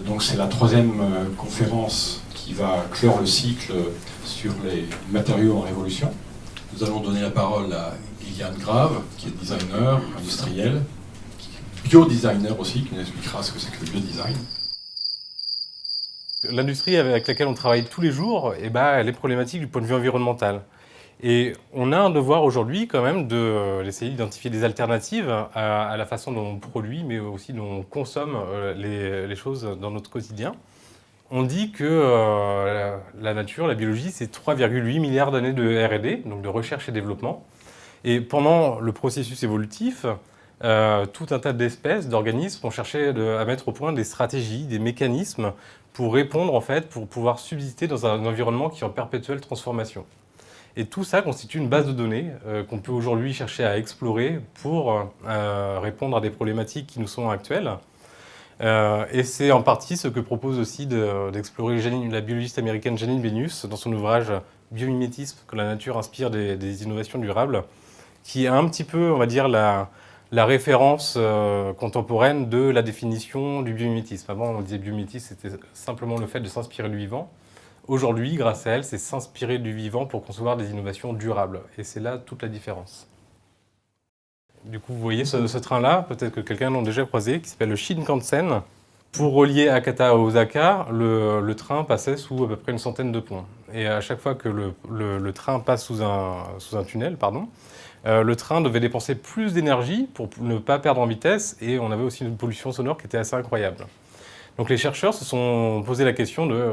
Donc c'est la troisième conférence qui va clore le cycle sur les matériaux en révolution. Nous allons donner la parole à Liliane Grave, qui est designer industriel, biodesigner aussi, qui nous expliquera ce que c'est que le biodesign. L'industrie avec laquelle on travaille tous les jours, elle est problématique du point de vue environnemental. Et on a un devoir aujourd'hui quand même d'essayer d'identifier des alternatives à la façon dont on produit, mais aussi dont on consomme les choses dans notre quotidien. On dit que la nature, la biologie, c'est 3,8 milliards d'années de R&D, donc de recherche et développement. Et pendant le processus évolutif, tout un tas d'espèces, d'organismes ont cherché à mettre au point des stratégies, des mécanismes pour répondre, en fait, pour pouvoir subsister dans un environnement qui est en perpétuelle transformation. Et tout ça constitue une base de données qu'on peut aujourd'hui chercher à explorer pour répondre à des problématiques qui nous sont actuelles. Et c'est en partie ce que propose aussi d'explorer la biologiste américaine Janine Benyus dans son ouvrage Biomimétisme, que la nature inspire des innovations durables, qui est un petit peu, on va dire, la référence contemporaine de la définition du biomimétisme. Avant, on disait biomimétisme, c'était simplement le fait de s'inspirer du vivant. Aujourd'hui, grâce à elle, c'est s'inspirer du vivant pour concevoir des innovations durables. Et c'est là toute la différence. Du coup, vous voyez ce train-là, peut-être que quelqu'un l'a déjà croisé, qui s'appelle le Shinkansen. Pour relier Hakata à Osaka, le train passait sous à peu près une centaine de ponts. Et à chaque fois que le train passe sous un tunnel, le train devait dépenser plus d'énergie pour ne pas perdre en vitesse, et on avait aussi une pollution sonore qui était assez incroyable. Donc les chercheurs se sont posé la question de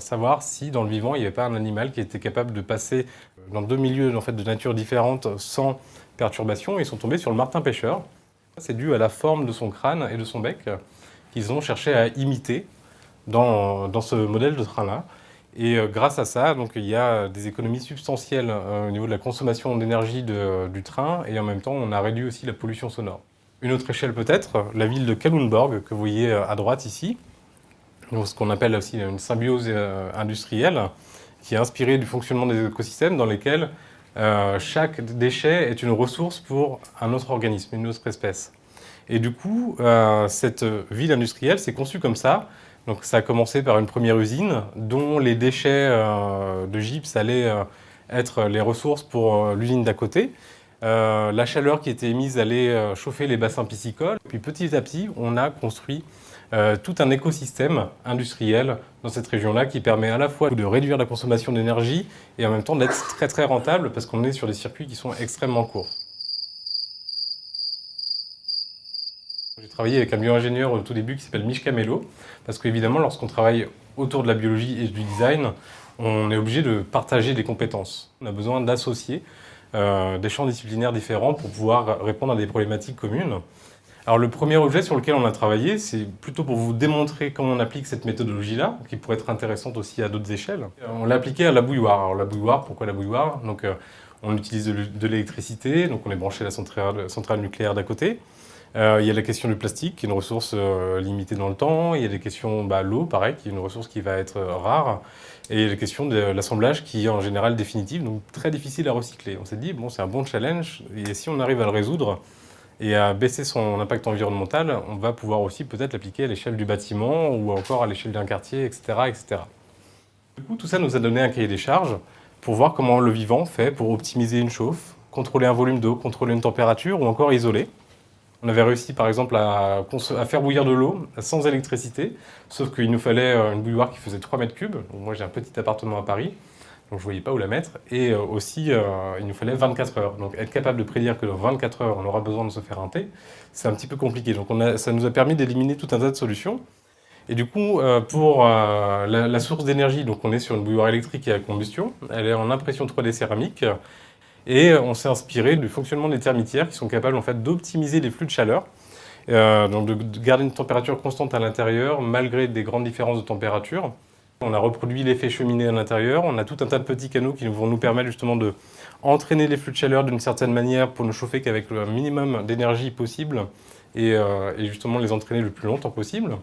savoir si dans le vivant il n'y avait pas un animal qui était capable de passer dans deux milieux en fait, de nature différente sans perturbation. Ils sont tombés sur le martin-pêcheur. C'est dû à la forme de son crâne et de son bec qu'ils ont cherché à imiter dans ce modèle de train-là. Et grâce à ça, donc, il y a des économies substantielles au niveau de la consommation d'énergie du train, et en même temps on a réduit aussi la pollution sonore. Une autre échelle peut-être, la ville de Kalundborg, que vous voyez à droite ici, donc ce qu'on appelle aussi une symbiose industrielle, qui est inspirée du fonctionnement des écosystèmes dans lesquels chaque déchet est une ressource pour un autre organisme, une autre espèce. Et du coup, cette ville industrielle s'est conçue comme ça. Donc ça a commencé par une première usine dont les déchets de gypse allaient être les ressources pour l'usine d'à côté. La chaleur qui était émise allait chauffer les bassins piscicoles. Puis petit à petit, on a construit tout un écosystème industriel dans cette région-là qui permet à la fois de réduire la consommation d'énergie et en même temps d'être très très rentable parce qu'on est sur des circuits qui sont extrêmement courts. J'ai travaillé avec un bio-ingénieur au tout début qui s'appelle Mishka Mello parce qu'évidemment, lorsqu'on travaille autour de la biologie et du design, on est obligé de partager des compétences. On a besoin d'associer des champs disciplinaires différents pour pouvoir répondre à des problématiques communes. Alors le premier objet sur lequel on a travaillé, c'est plutôt pour vous démontrer comment on applique cette méthodologie-là, qui pourrait être intéressante aussi à d'autres échelles. On l'a appliqué à la bouilloire. Alors la bouilloire, pourquoi la bouilloire? Donc on utilise de l'électricité, donc on est branché à la centrale nucléaire d'à côté. Il y a la question du plastique, qui est une ressource limitée dans le temps. Il y a des questions, l'eau, pareil, qui est une ressource qui va être rare. Et il y a la question de l'assemblage, qui est en général définitive, donc très difficile à recycler. On s'est dit, bon, c'est un bon challenge, et si on arrive à le résoudre et à baisser son impact environnemental, on va pouvoir aussi peut-être l'appliquer à l'échelle du bâtiment ou encore à l'échelle d'un quartier, etc., etc. Du coup, tout ça nous a donné un cahier des charges pour voir comment le vivant fait pour optimiser une chauffe, contrôler un volume d'eau, contrôler une température ou encore isoler. On avait réussi par exemple à faire bouillir de l'eau sans électricité, sauf qu'il nous fallait une bouilloire qui faisait 3 mètres cubes. Donc moi j'ai un petit appartement à Paris, donc je ne voyais pas où la mettre. Et aussi il nous fallait 24 heures. Donc être capable de prédire que dans 24 heures on aura besoin de se faire un thé, c'est un petit peu compliqué. Donc ça nous a permis d'éliminer tout un tas de solutions. Et du coup, pour la source d'énergie, donc on est sur une bouilloire électrique et à combustion, elle est en impression 3D céramique. Et on s'est inspiré du fonctionnement des termitières qui sont capables en fait, d'optimiser les flux de chaleur, donc de garder une température constante à l'intérieur malgré des grandes différences de température. On a reproduit l'effet cheminée à l'intérieur, on a tout un tas de petits canaux qui vont nous permettre justement de entraîner les flux de chaleur d'une certaine manière pour ne chauffer qu'avec le minimum d'énergie possible et justement les entraîner le plus longtemps possible.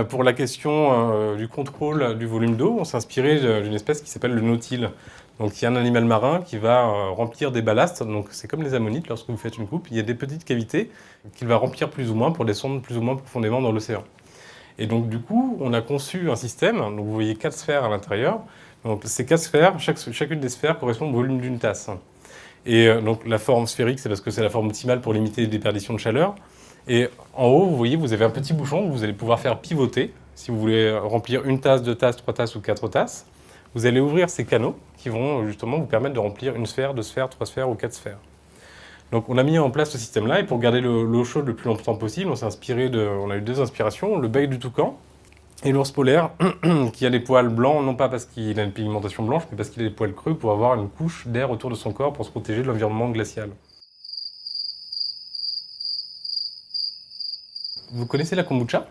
Pour la question du contrôle du volume d'eau, on s'est inspiré d'une espèce qui s'appelle le nautile. Donc il y a un animal marin qui va remplir des ballasts, donc c'est comme les ammonites lorsque vous faites une coupe, il y a des petites cavités qu'il va remplir plus ou moins pour descendre plus ou moins profondément dans l'océan. Et donc du coup, on a conçu un système, donc vous voyez 4 sphères à l'intérieur. Donc ces 4 sphères, chacune des sphères correspond au volume d'une tasse. Et donc la forme sphérique, c'est parce que c'est la forme optimale pour limiter les déperditions de chaleur. Et en haut, vous voyez, vous avez un petit bouchon que vous allez pouvoir faire pivoter. Si vous voulez remplir une tasse, 2 tasses, 3 tasses ou 4 tasses, vous allez ouvrir ces canaux qui vont justement vous permettre de remplir une sphère, 2 sphères, 3 sphères ou 4 sphères. Donc on a mis en place ce système-là, et pour garder l'eau chaude le plus longtemps possible, on a eu 2 inspirations, le bec du toucan et l'ours polaire, qui a les poils blancs, non pas parce qu'il a une pigmentation blanche, mais parce qu'il a les poils creux pour avoir une couche d'air autour de son corps pour se protéger de l'environnement glacial. Vous connaissez la kombucha ?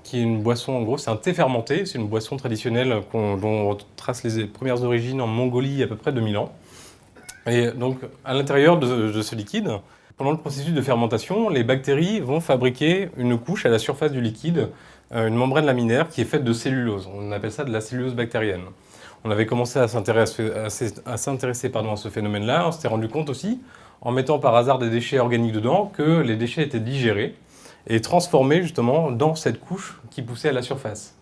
Qui est une boisson, en gros, c'est un thé fermenté, c'est une boisson traditionnelle dont on retrace les premières origines en Mongolie il y a à peu près 2000 ans. Et donc, à l'intérieur de ce liquide, pendant le processus de fermentation, les bactéries vont fabriquer une couche à la surface du liquide, une membrane laminaire qui est faite de cellulose. On appelle ça de la cellulose bactérienne. On avait commencé à s'intéresser à ce phénomène-là. On s'était rendu compte aussi, en mettant par hasard des déchets organiques dedans, que les déchets étaient digérés et transformés justement dans cette couche qui poussait à la surface.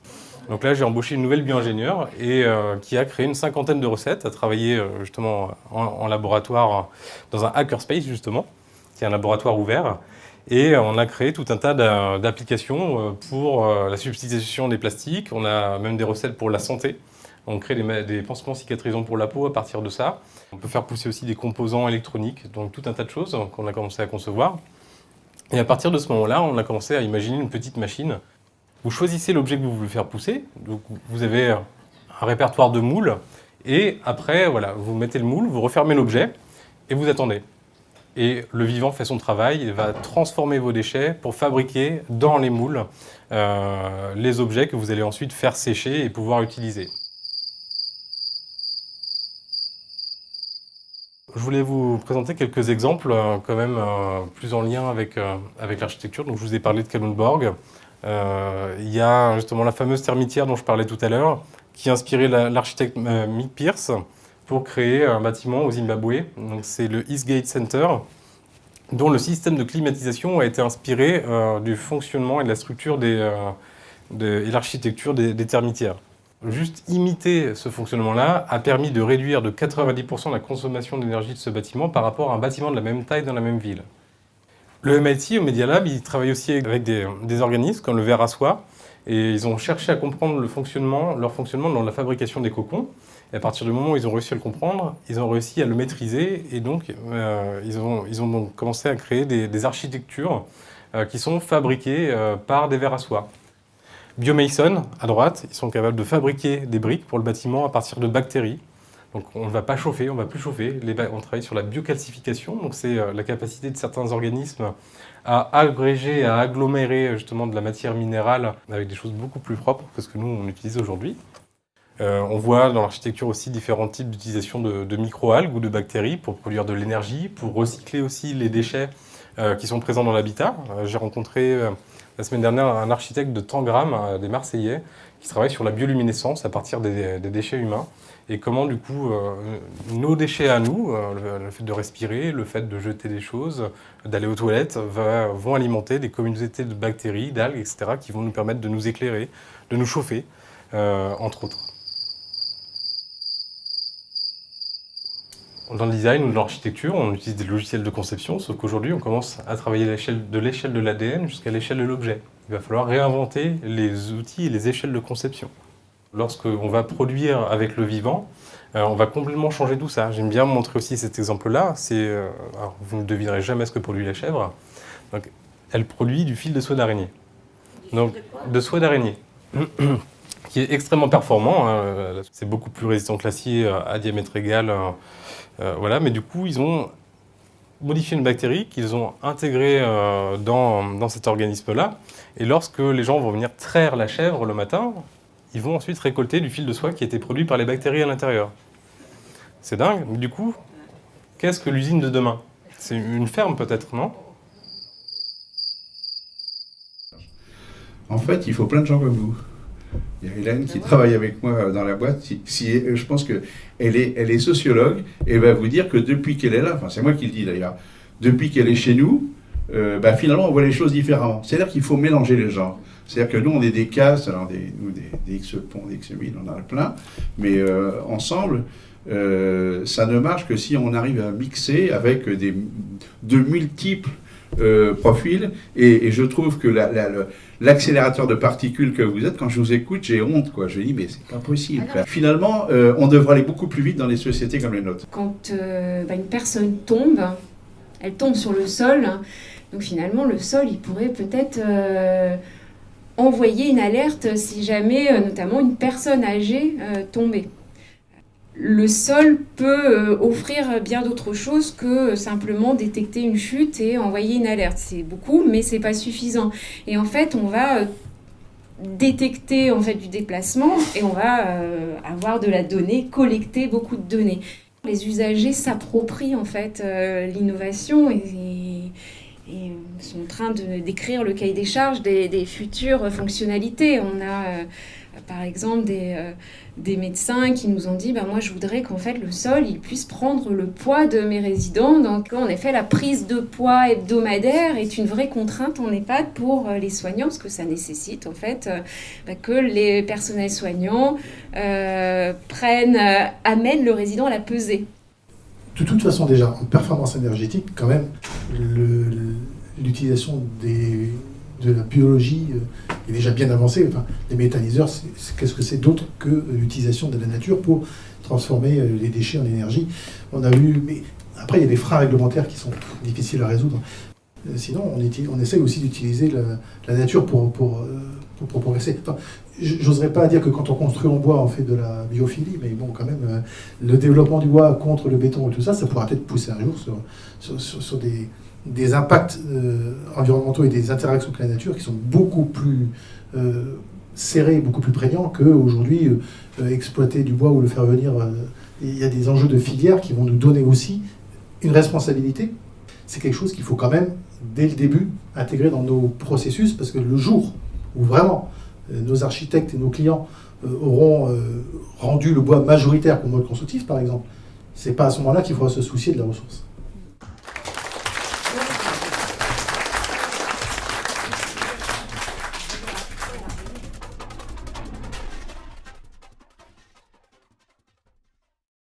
Donc là, j'ai embauché une nouvelle bio-ingénieure qui a créé une 50aine de recettes, a travaillé justement en laboratoire dans un hackerspace justement, qui est un laboratoire ouvert. Et on a créé tout un tas d'applications pour la substitution des plastiques. On a même des recettes pour la santé. On crée des pansements cicatrisants pour la peau à partir de ça. On peut faire pousser aussi des composants électroniques, donc tout un tas de choses qu'on a commencé à concevoir. Et à partir de ce moment-là, on a commencé à imaginer une petite machine. Vous choisissez l'objet que vous voulez faire pousser. Donc vous avez un répertoire de moules. Et après, voilà, vous mettez le moule, vous refermez l'objet et vous attendez. Et le vivant fait son travail, il va transformer vos déchets pour fabriquer dans les moules les objets que vous allez ensuite faire sécher et pouvoir utiliser. Je voulais vous présenter quelques exemples quand même plus en lien avec l'architecture. Donc je vous ai parlé de Kalundborg. Il y a justement la fameuse termitière dont je parlais tout à l'heure, qui a inspiré l'architecte Mick Pierce pour créer un bâtiment au Zimbabwe. Donc c'est le Eastgate Center, dont le système de climatisation a été inspiré du fonctionnement et de la structure et l'architecture des termitières. Juste imiter ce fonctionnement-là a permis de réduire de 90% la consommation d'énergie de ce bâtiment par rapport à un bâtiment de la même taille dans la même ville. Le MIT, au Media Lab, il travaille aussi avec des organismes comme le ver à soie, et ils ont cherché à comprendre leur fonctionnement dans la fabrication des cocons. Et à partir du moment où ils ont réussi à le comprendre, ils ont réussi à le maîtriser, et donc ils ont donc commencé à créer des architectures qui sont fabriquées par des vers à soie. Biomason, à droite, ils sont capables de fabriquer des briques pour le bâtiment à partir de bactéries. Donc on ne va pas chauffer, on ne va plus chauffer. On travaille sur la biocalcification, donc c'est la capacité de certains organismes à agréger, à agglomérer justement de la matière minérale avec des choses beaucoup plus propres que ce que nous on utilise aujourd'hui. On voit dans l'architecture aussi différents types d'utilisation de microalgues ou de bactéries pour produire de l'énergie, pour recycler aussi les déchets qui sont présents dans l'habitat. J'ai rencontré la semaine dernière un architecte de Tangram, des Marseillais, qui travaille sur la bioluminescence à partir des déchets humains. Et comment, du coup, nos déchets à nous, le fait de respirer, le fait de jeter des choses, d'aller aux toilettes, vont alimenter des communautés de bactéries, d'algues, etc., qui vont nous permettre de nous éclairer, de nous chauffer, entre autres. Dans le design ou dans l'architecture, on utilise des logiciels de conception, sauf qu'aujourd'hui, on commence à travailler de l'échelle de l'ADN jusqu'à l'échelle de l'objet. Il va falloir réinventer les outils et les échelles de conception. Lorsqu'on va produire avec le vivant, on va complètement changer tout ça. J'aime bien montrer aussi cet exemple-là. Alors vous ne devinerez jamais ce que produit la chèvre. Donc, elle produit du fil de soie d'araignée. Donc, de soie d'araignée, qui est extrêmement performant. C'est beaucoup plus résistant que l'acier à diamètre égal. Voilà. Mais du coup, ils ont modifié une bactérie qu'ils ont intégrée dans cet organisme-là. Et lorsque les gens vont venir traire la chèvre le matin, ils vont ensuite récolter du fil de soie qui a été produit par les bactéries à l'intérieur. C'est dingue. Du coup, qu'est-ce que l'usine de demain? C'est une ferme peut-être, non? En fait, il faut plein de gens comme vous. Il y a Hélène qui travaille avec moi dans la boîte. Je pense qu'elle est sociologue et va vous dire que depuis qu'elle est là, enfin c'est moi qui le dis d'ailleurs, depuis qu'elle est chez nous, finalement, on voit les choses différemment. C'est-à-dire qu'il faut mélanger les genres. C'est-à-dire que nous, on est des castes, alors des X-Pont, des X-1000, on en a plein, mais ensemble, ça ne marche que si on arrive à mixer avec de multiples profils. Et je trouve que l'accélérateur de particules que vous êtes, quand je vous écoute, j'ai honte, quoi. Je dis, mais c'est pas possible. Finalement, on devrait aller beaucoup plus vite dans les sociétés comme les nôtres. Quand une personne tombe, elle tombe sur le sol. Donc finalement, le sol, il pourrait peut-être envoyer une alerte si jamais, notamment, une personne âgée tombait. Le sol peut offrir bien d'autres choses que simplement détecter une chute et envoyer une alerte. C'est beaucoup, mais c'est pas suffisant. Et en fait, on va détecter en fait du déplacement et on va avoir de la donnée, collecter beaucoup de données. Les usagers s'approprient en fait l'innovation et sont en train d'écrire le cahier des charges des futures fonctionnalités. On a par exemple des médecins qui nous ont dit moi je voudrais qu'en fait le sol il puisse prendre le poids de mes résidents. Donc en effet la prise de poids hebdomadaire est une vraie contrainte en EHPAD pour les soignants parce que ça nécessite en fait que les personnels soignants amènent le résident à la pesée. De toute façon déjà en performance énergétique quand même l'utilisation de la biologie est déjà bien avancée. Enfin, les méthaniseurs, qu'est-ce que c'est d'autre que l'utilisation de la nature pour transformer les déchets en énergie. On a vu, mais après il y a des freins réglementaires qui sont difficiles à résoudre. Sinon, on essaie aussi d'utiliser la nature pour progresser. Enfin, j'oserais pas dire que quand on construit en bois, on fait de la biophilie, mais bon, quand même, le développement du bois contre le béton et tout ça, ça pourra peut-être pousser un jour sur des impacts environnementaux et des interactions avec la nature qui sont beaucoup plus serrés, beaucoup plus prégnants qu'aujourd'hui exploiter du bois ou le faire venir. Il y a des enjeux de filière qui vont nous donner aussi une responsabilité. C'est quelque chose qu'il faut quand même, dès le début, intégrer dans nos processus, parce que le jour où vraiment nos architectes et nos clients auront rendu le bois majoritaire pour mode constructif, par exemple, c'est pas à ce moment-là qu'il faudra se soucier de la ressource.